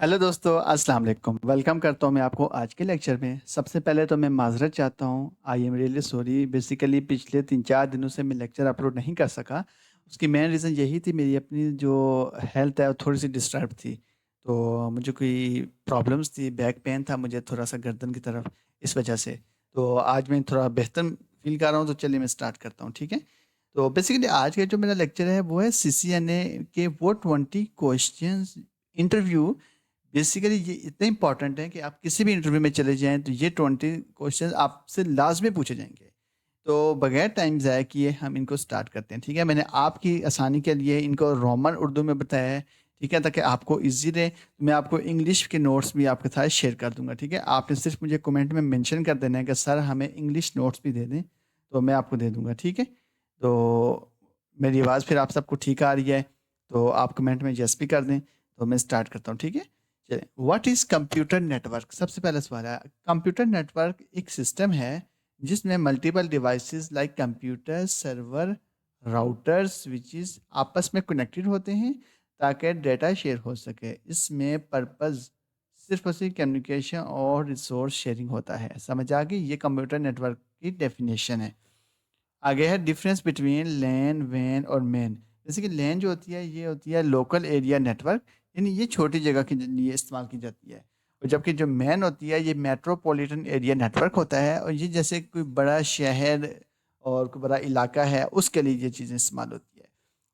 Hello दोस्तों, अस्सलाम वालेकुम। वेलकम करता हूँ मैं आपको आज के लेक्चर में। सबसे पहले तो मैं माज़रत चाहता हूँ। I am really sorry. Basically पिछले 3-4 दिनों से मैं लेक्चर अपलोड नहीं कर सका। उसकी मेन रीज़न यही थी, मेरी अपनी जो हेल्थ है वो थोड़ी-सी डिस्टर्ब थी। तो मुझे कोई प्रॉब्लम्स थी, बैक पेन था मुझे थोड़ा-सा गर्दन की तरफ, इस वजह से। तो आज मैं थोड़ा बेहतर फ़ील कर रहा हूँ, तो चलिए मैं स्टार्ट करता हूँ, ठीक है? तो बेसिकली आज का जो मेरा लेक्चर है वो है सीसीएनए के वो 20 क्वेश्चंस इंटरव्यू। बेसिकली ये इतने इंपॉर्टेंट है कि आप किसी भी इंटरव्यू में चले जाएँ तो ये 20 क्वेश्चंस आपसे लाज़मी पूछे जाएँगे। तो बगैर टाइम ज़ाया किए हम इनको स्टार्ट करते हैं, ठीक है? मैंने आपकी आसानी के लिए इनको रोमन उर्दू में बताया है, ठीक है? ताकि आपको ईज़ी रहे। मैं आपको इंग्लिश के नोट्स भी आपके साथ शेयर कर दूँगा, ठीक है? आपने सिर्फ़ मुझे कमेंट में मेंशन कर देना है कि सर हमें इंग्लिश नोट्स भी दे दें, तो मैं आपको दे दूँगा, ठीक है? तो मेरी आवाज़ फिर आप सबको ठीक आ रही है, तो आप कमेंट में येस भी कर दें, तो मैं स्टार्ट करता हूँ, ठीक है? चलिए, व्हाट इज़ कंप्यूटर नेटवर्क? सबसे पहला सवाल है, कंप्यूटर नेटवर्क एक सिस्टम है जिसमें multiple devices like computer, server, routers, switches आपस में कनेक्टेड होते हैं ताकि डेटा शेयर हो सके। इसमें पर्पस सिर्फ और सिर्फ कम्युनिकेशन और रिसोर्स शेयरिंग होता है। समझ आ गई? ये कंप्यूटर नेटवर्क की डेफिनेशन है। आगे है डिफरेंस बिटवीन लैन, वैन और मैन। जैसे कि लैन जो होती है ये होती है लोकल एरिया नेटवर्क, यानी ये छोटी जगह के लिए इस्तेमाल की जाती है। और जबकि जो मैन होती है ये मेट्रोपॉलिटन एरिया नेटवर्क होता है, और ये जैसे कोई बड़ा शहर और कोई बड़ा इलाका है उसके लिए ये चीज़ें इस्तेमाल होती है।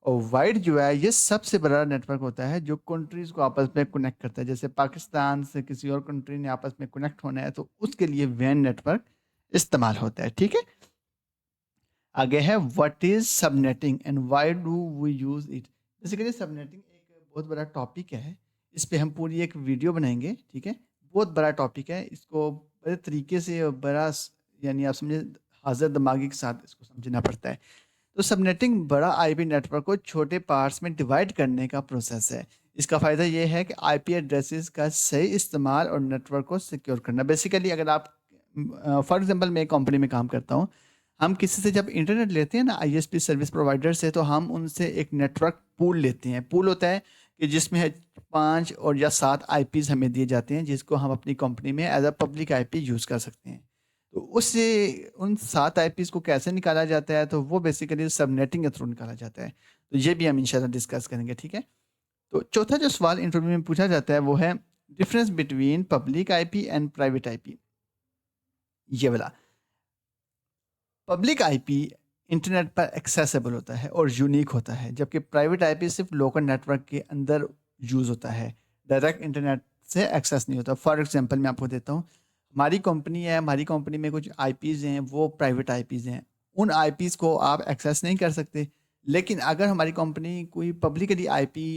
और वाइड जो है ये सबसे बड़ा नेटवर्क होता है जो कंट्रीज़ को आपस में कनेक्ट करता है। जैसे पाकिस्तान से किसी और कंट्री ने आपस में कनेक्ट होना है तो उसके लिए वैन नेटवर्क इस्तेमाल होता है, ठीक है? आगे है what is subnetting and why do we use it. Basically subnetting एक बहुत बड़ा टॉपिक है। इस पे हम पूरी एक वीडियो बनाएंगे, ठीक है? बहुत बड़ा टॉपिक है, इसको बड़े तरीके से और यानी आप समझे हाजिर दिमागी के साथ इसको समझना पड़ता है। तो सबनेटिंग बड़ा आईपी नेटवर्क को छोटे पार्ट्स में डिवाइड करने का प्रोसेस है। इसका फ़ायदा ये है कि आईपी एड्रेसेस का सही इस्तेमाल और नेटवर्क को सिक्योर करना। बेसिकली अगर आप फॉर एग्जांपल मैं एक कंपनी में काम करता हूँ, हम किसी से जब इंटरनेट लेते हैं ना आईएसपी सर्विस प्रोवाइडर से, तो हम उनसे एक नेटवर्क पूल लेते हैं। पूल होता है कि जिसमें है 5 और या 7 आईपीज़ हमें दिए जाते हैं जिसको हम अपनी कंपनी में as a public IP use कर सकते हैं। तो उससे उन 7 आईपीज़ को कैसे निकाला जाता है, तो वो बेसिकली सबनेटिंग के थ्रू निकाला जाता है। तो ये भी हम इंशाल्लाह डिस्कस करेंगे, ठीक है? तो चौथा जो सवाल इंटरव्यू में पूछा जाता है वो है difference between public IP and private IP, ये वाला। पब्लिक आईपी इंटरनेट पर एक्सेसिबल होता है और यूनिक होता है, जबकि प्राइवेट आईपी सिर्फ लोकल नेटवर्क के अंदर यूज़ होता है। डायरेक्ट इंटरनेट से एक्सेस नहीं होता। फॉर एग्जांपल मैं आपको देता हूँ, हमारी कंपनी है, हमारी कंपनी में कुछ आईपीज़ हैं, वो प्राइवेट आईपीज़ हैं। उन आईपीज़ को आप एक्सेस नहीं कर सकते। लेकिन अगर हमारी कंपनी कोई पब्लिकली आईपी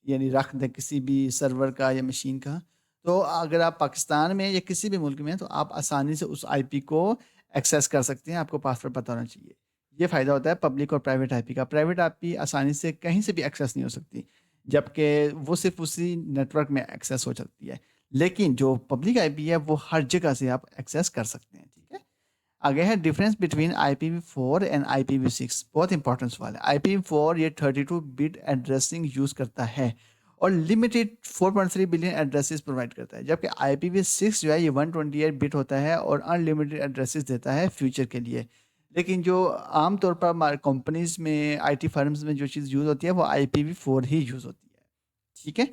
यानी रख दें किसी भी सर्वर का या मशीन का, तो अगर आप पाकिस्तान में या किसी भी मुल्क में हैं, तो आप आसानी से उस आईपी को एक्सेस कर सकते हैं, आपको पासवर्ड पता होना चाहिए। ये फ़ायदा होता है पब्लिक और प्राइवेट आईपी का। प्राइवेट आईपी आसानी से कहीं से भी एक्सेस नहीं हो सकती, जबकि वो सिर्फ़ उसी नेटवर्क में एक्सेस हो सकती है। लेकिन जो पब्लिक आईपी है, वो हर जगह से आप एक्सेस कर सकते हैं, ठीक है? आगे है difference between IPv4 and IPv6। बहुत इंपॉर्टेंट सवाल है। IPv4 ये 32 बिट एड्रेसिंग यूज़ करता है और लिमिटेड 4.3 बिलियन एड्रेसेस प्रोवाइड करता है, जबकि IPv6 जो है ये 128 बिट होता है और अनलिमिटेड एड्रेसेस देता है फ्यूचर के लिए। लेकिन जो आम तौर पर कंपनीज में, आईटी फर्म्स में जो चीज़ यूज़ होती है वो IPv4 ही यूज़ होती है, ठीक है?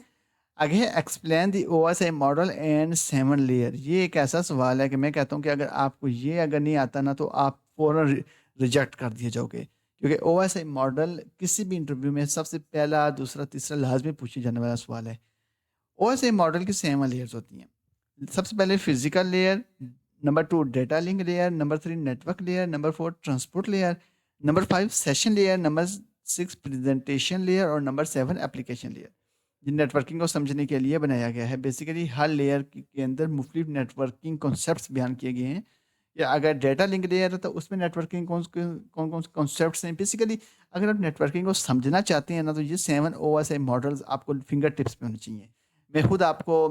आगे है explain the OSI model and 7 layer. ये एक ऐसा सवाल है कि मैं कहता हूँ कि अगर आपको ये अगर नहीं आता ना, तो आप फ़ौरन रिजेक्ट कर दिए जाओगे, क्योंकि ओएसआई मॉडल किसी भी इंटरव्यू में सबसे पहला, दूसरा, तीसरा लाजमी पूछे जाने वाला सवाल है। ओएसआई मॉडल की 7 लेयर्स होती हैं। सबसे पहले physical layer, number 2 data link layer, number 3 network layer, number 4 transport layer, number 5 session layer, number 6 presentation layer और नंबर 7 एप्लीकेशन लेयर। ये नेटवर्किंग को समझने के लिए बनाया गया है। बेसिकली हर लेयर के अंदर मुख्तलिफ नेटवर्किंग कॉन्सेप्ट्स बयान किए गए हैं। या अगर डेटा लिंक लेयर है तो उसमें नेटवर्किंग कौन-कौन से कॉन्सेप्ट्स हैं। बेसिकली अगर आप नेटवर्किंग को समझना चाहते हैं ना, तो ये 7 ओएसआई मॉडल्स आपको फिंगर टिप्स पे होने चाहिए। मैं खुद आपको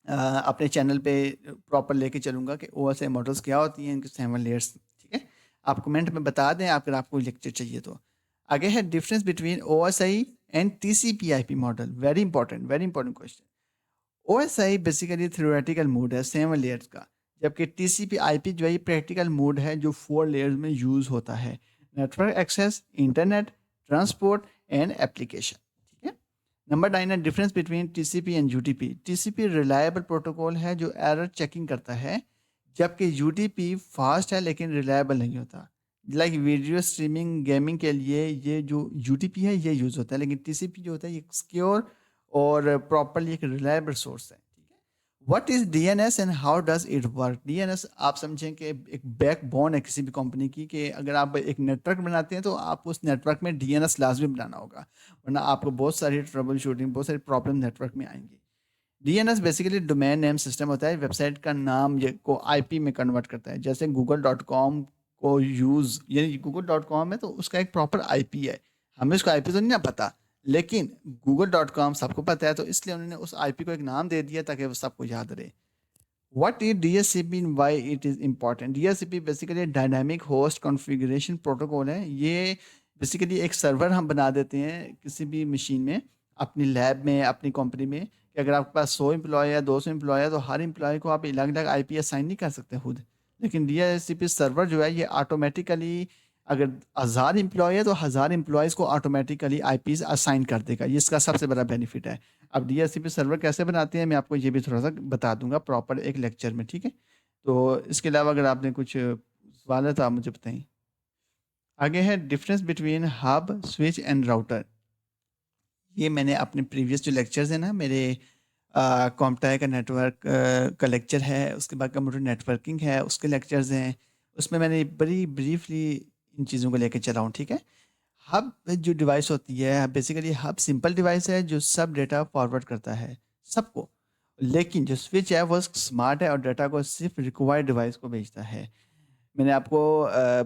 अपने चैनल पे प्रॉपर लेके चलूँगा कि ओएसआई मॉडल्स क्या होती हैं, इनके 7 लेयर्स, ठीक है? आप कमेंट में बता दें अगर आपको लेक्चर चाहिए तो। आगे है difference between OSI and टीसीपी/आईपी model. Very important question. OSI basically theoretical mode है 7 लेयर्स का, जबकि टीसीपी आईपी जो है ये प्रैक्टिकल मोड है जो 4 लेयर्स में यूज होता है। Network access, internet, transport and application. ठीक है। नंबर 9 है difference between TCP and UTP. TCP reliable protocol है जो एरर चेकिंग करता है, जबकि यूटीपी फास्ट है लेकिन रिलायबल नहीं होता। लाइक वीडियो स्ट्रीमिंग, गेमिंग के लिए ये जो यूटीपी है ये यूज होता है, लेकिन टीसीपी जो होता है ये सिक्योर और प्रॉपरली एक रिलायबल सोर्स है। ठीक है। What is DNS and how does it work? DNS आप समझें कि एक बैकबोन है किसी भी कंपनी की, कि अगर आप एक नेटवर्क बनाते हैं तो आप उस नेटवर्क में डीएनएस लाजमी बनाना होगा, वरना आपको बहुत सारी ट्रबल शूटिंग, बहुत सारी प्रॉब्लम नेटवर्क में आएंगी। DNS basically domain name system होता है, वेबसाइट का नाम ये को आईपी में कन्वर्ट करता है। जैसे गूगल.com को यूज़, यानी गूगल.com है तो उसका एक प्रॉपर आईपी है। हमें उसका आईपी तो नहीं ना पता, लेकिन गूगल.com सबको पता है, तो इसलिए उन्होंने उस आईपी को एक नाम दे दिया ताकि वो सबको याद रहे। What is DHCP and why it is important? DHCP basically dynamic host configuration protocol है। ये बेसिकली एक सर्वर हम बना देते हैं किसी भी मशीन में, अपनी लैब में, अपनी कंपनी में, कि अगर आपके पास 100 एम्प्लॉय या 200 एम्प्लॉय है तो हर एम्प्लॉय को आप अलग अलग आईपी असाइन नहीं कर सकते खुद। लेकिन DHCP सर्वर जो है ये ऑटोमेटिकली, अगर 1000 एम्प्लॉय है तो 1000 एम्प्लॉयज़ को ऑटोमेटिकली आईपीज़ असाइन कर देगा। ये इसका सबसे बड़ा बेनिफिट है। अब डीएचसीपी सर्वर कैसे बनाते हैं मैं आपको ये भी थोड़ा सा बता दूंगा प्रॉपर एक लेक्चर में। ठीक है। तो इसके अलावा अगर आपने कुछ सवाल है तो आप मुझे बताएं। आगे है difference between hub, switch and router. ये मैंने अपने प्रीवियस जो लेक्चर्स हैं ना मेरे, कॉम्प्टाई का नेटवर्क का लेक्चर है, उसके बाद कंप्यूटर नेटवर्किंग है उसके लेक्चर्स हैं, उसमें मैंने बड़ी ब्रीफली इन चीज़ों को लेकर चला हूँ। ठीक है। हब जो डिवाइस होती है बेसिकली, हब सिंपल डिवाइस है जो सब डेटा फॉरवर्ड करता है सबको, लेकिन जो स्विच है वो स्मार्ट है और डेटा को सिर्फ रिक्वायर्ड डिवाइस को भेजता है। मैंने आपको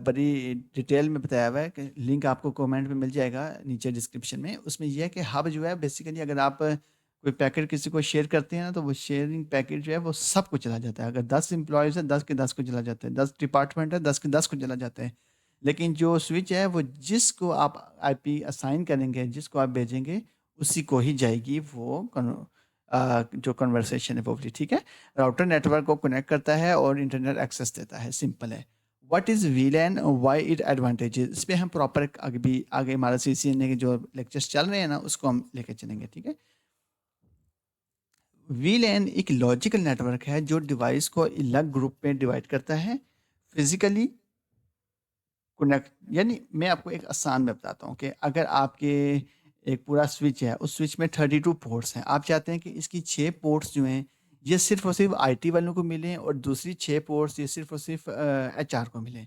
बड़ी डिटेल में बताया हुआ है, कि लिंक आपको कमेंट में मिल जाएगा नीचे डिस्क्रिप्शन में। उसमें यह है कि हब जो है बेसिकली, अगर आप कोई पैकेट किसी को शेयर करते हैं ना तो वो शेयरिंग पैकेट जो है वो सबको चला जाता है। अगर 10 एम्प्लॉयज़ है 10 के 10 को चला जाता है, 10 डिपार्टमेंट है 10 के 10 को चला जाता है। लेकिन जो स्विच है वो जिसको आप आईपी असाइन करेंगे, जिसको आप भेजेंगे उसी को ही जाएगी वो जो कन्वर्सेशन है वो भी। ठीक है। राउटर नेटवर्क को कनेक्ट करता है और इंटरनेट एक्सेस देता है, सिंपल है। व्हाट इज़ वीलैन और व्हाई इट एडवांटेजेस, इस पे हम प्रॉपर आगे हमारा सीसीएनए के जो लेक्चर्स चल रहे हैं ना उसको हम लेके चलेंगे। ठीक है। वीलैन एक लॉजिकल नेटवर्क है जो डिवाइस को अलग ग्रुप में डिवाइड करता है फिजिकली कनेक्ट। यानी मैं आपको एक आसान में बताता हूँ कि अगर आपके एक पूरा स्विच है, उस स्विच में 32 पोर्ट्स हैं, आप चाहते हैं कि इसकी 6 पोर्ट्स जो हैं ये सिर्फ और सिर्फ आईटी वालों को मिलें और दूसरी 6 पोर्ट्स ये सिर्फ और सिर्फ एचआर को मिलें।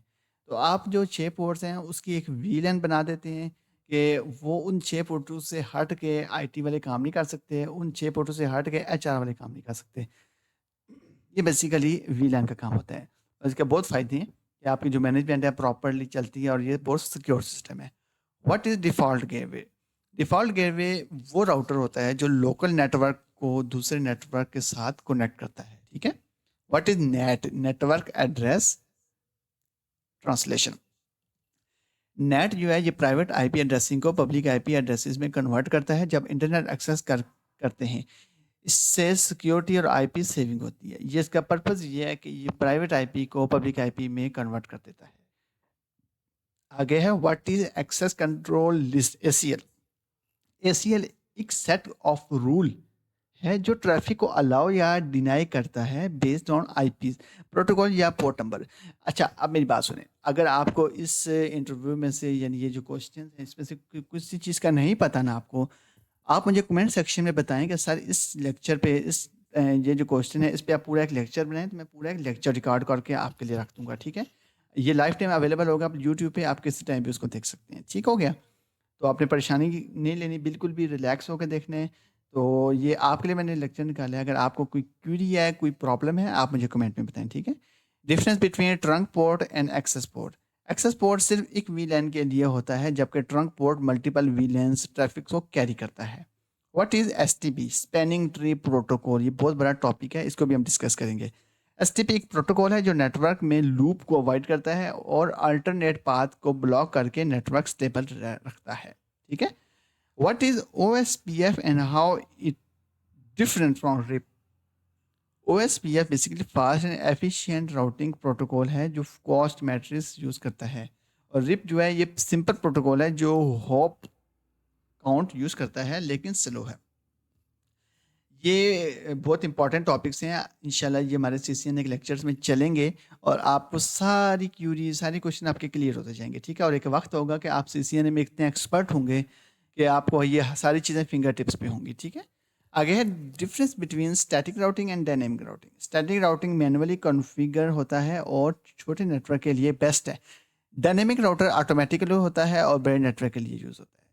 तो आप जो 6 पोर्ट्स हैं उसकी एक वीलैन बना देते हैं कि वो उन 6 पोर्टों से हट के आईटी वाले काम नहीं कर सकते, उन 6 पोर्टों से हट के एचआर वाले काम नहीं कर सकते। ये बेसिकली वीलैन का काम होता है और इसके बहुत फ़ायदे हैं कि आपकी जो मैनेजमेंट है प्रॉपरली चलती है और ये बहुत सिक्योर सिस्टम है। What is default gateway? Default gateway वो राउटर होता है जो लोकल नेटवर्क को दूसरे नेटवर्क के साथ कनेक्ट करता है। ठीक है। What is net? Network address translation. Net जो है ये प्राइवेट आईपी एड्रेसिंग को पब्लिक आईपी एड्रेसेस में कन्वर्ट करता है जब इंटरनेट एक्सेस करते हैं। इससे सिक्योरिटी और आईपी सेविंग होती है। ये इसका पर्पस ये है कि ये प्राइवेट आईपी को पब्लिक आईपी में कन्वर्ट कर देता है। आगे है what is access control list, ACL. ACL एक सेट ऑफ रूल है जो ट्रैफिक को अलाउ या डिनाई करता है बेस्ड ऑन आईपी प्रोटोकॉल या पोर्ट नंबर। अच्छा, अब मेरी बात सुने, अगर आपको इस इंटरव्यू में से यानी ये जो क्वेश्चन है इसमें से कुछ चीज़ का नहीं पता ना आपको, आप मुझे कमेंट सेक्शन में बताएं कि सर इस लेक्चर पे ये जो क्वेश्चन है इस पे आप पूरा एक लेक्चर बनाएं, तो मैं पूरा एक लेक्चर रिकॉर्ड करके आपके लिए रख दूंगा। ठीक है। ये लाइफ टाइम अवेलेबल होगा, आप यूट्यूब पे आप किसी टाइम पे उसको देख सकते हैं। ठीक हो गया। तो आपने परेशानी नहीं लेनी, बिल्कुल भी रिलैक्स होकर देखने हैं। तो ये आपके लिए मैंने लेक्चर निकाला है। अगर आपको कोई क्वेरी है, कोई प्रॉब्लम है, आप मुझे कमेंट में बताएं। ठीक है। Difference between trunk port and access port. Access port सिर्फ एक वीलैन के लिए होता है, जबकि trunk port multiple VLANs traffic को कैरी करता है। What is STP? Spanning tree protocol. ये बहुत बड़ा टॉपिक है, इसको भी हम डिस्कस करेंगे। एसटीपी एक प्रोटोकॉल है जो नेटवर्क में लूप को अवॉइड करता है और अल्टरनेट पाथ को ब्लॉक करके नेटवर्क स्टेबल रखता है। ठीक है। What is OSPF and how it different from RIP? OSPF basically fast and efficient routing protocol है जो कॉस्ट मैट्रिक्स यूज़ करता है। और रिप जो है ये सिंपल प्रोटोकॉल है जो हॉप काउंट यूज़ करता है लेकिन स्लो है। ये बहुत इंपॉर्टेंट टॉपिक्स हैं। इंशाल्लाह ये हमारे सीसीएन के लेक्चर्स में चलेंगे और आपको सारी क्यूरी, सारी क्वेश्चन आपके क्लियर होते जाएँगे, ठीक है? और एक वक़्त होगा कि आप सीसीएन में इतने एक्सपर्ट होंगे कि आपको ये सारी चीज़ें फिंगर टिप्स पे होंगी, ठीक है? आगे है difference between static routing and dynamic routing. Static routing manually configure होता है और छोटे नेटवर्क के लिए बेस्ट है। डायनेमिक राउटर ऑटोमेटिकली होता है और बड़े नेटवर्क के लिए यूज़ होता है।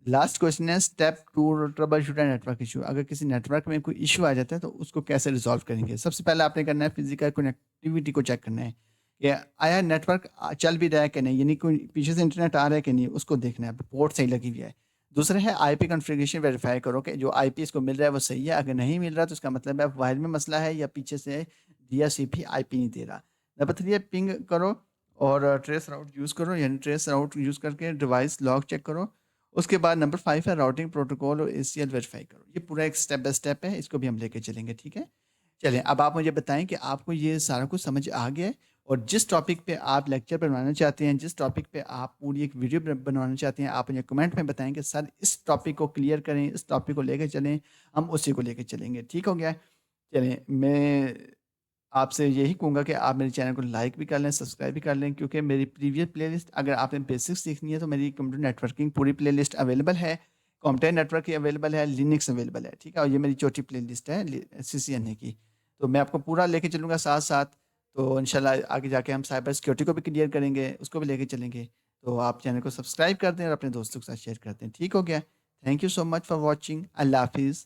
लास्ट क्वेश्चन है step 2 trouble shoot network issue. अगर किसी नेटवर्क में कोई इशू आ जाता है तो उसको कैसे रिजॉल्व करेंगे? सबसे पहले आपने करना है फिजिकल कनेक्टिविटी को चेक करना है कि आया नेटवर्क चल भी रहा है कि नहीं, यानी कोई पीछे से इंटरनेट आ रहा है कि नहीं, उसको देखना है, पोर्ट सही लगी हुई है। दूसरा है आईपी कॉन्फ़िगरेशन वेरीफाई करो कि जो आईपी इसको मिल रहा है वो सही है। अगर नहीं मिल रहा तो उसका मतलब है वायर में मसला है या पीछे से डीएचसीपी आईपी नहीं दे रहा। नंबर 3 है पिंग करो और ट्रेस राउट यूज़ करो, यानी ट्रेस राउट यूज़ करके डिवाइस लॉग चेक करो। उसके बाद नंबर 5 है राउटिंग प्रोटोकॉल और एसीएल वेरीफाई करो। ये पूरा एक स्टेप बाय स्टेप है, इसको भी हम लेके चलेंगे, ठीक है? चलिए, अब आप मुझे बताएँ कि आपको ये सारा कुछ समझ आ गया है और जिस टॉपिक पे आप लेक्चर बनवाना चाहते हैं, जिस टॉपिक पे आप पूरी एक वीडियो बनवाना चाहते हैं, आप मुझे कमेंट में बताएँ कि सर इस टॉपिक को क्लियर करें, इस टॉपिक को लेके चलें, हम उसी को लेके चलेंगे, ठीक हो गया? चलिए, मैं आपसे यही कहूँगा कि आप मेरे चैनल को लाइक भी कर लें, सब्सक्राइब भी कर लें, क्योंकि मेरी प्रीवियस प्लेलिस्ट अगर आपने बेसिक्स सीखनी है तो मेरी कंप्यूटर नेटवर्किंग पूरी प्लेलिस्ट अवेलेबल है। कॉम्प्टेन नेटवर्क की अवेलेबल है, लिनक्स अवेलेबल है, ठीक है? और ये मेरी छोटी प्लेलिस्ट है सीसीएनए की। तो मैं आपको पूरा लेके चलूँगा साथ-साथ, तो इंशाल्लाह आगे जाके हम साइबर सिक्योरिटी को भी क्लियर करेंगे, उसको भी लेके चलेंगे। तो आप चैनल को सब्सक्राइब कर दें और अपने दोस्तों के साथ शेयर कर दें। ठीक हो गया? Thank you so much for watching. अल्लाह हाफ़िज़।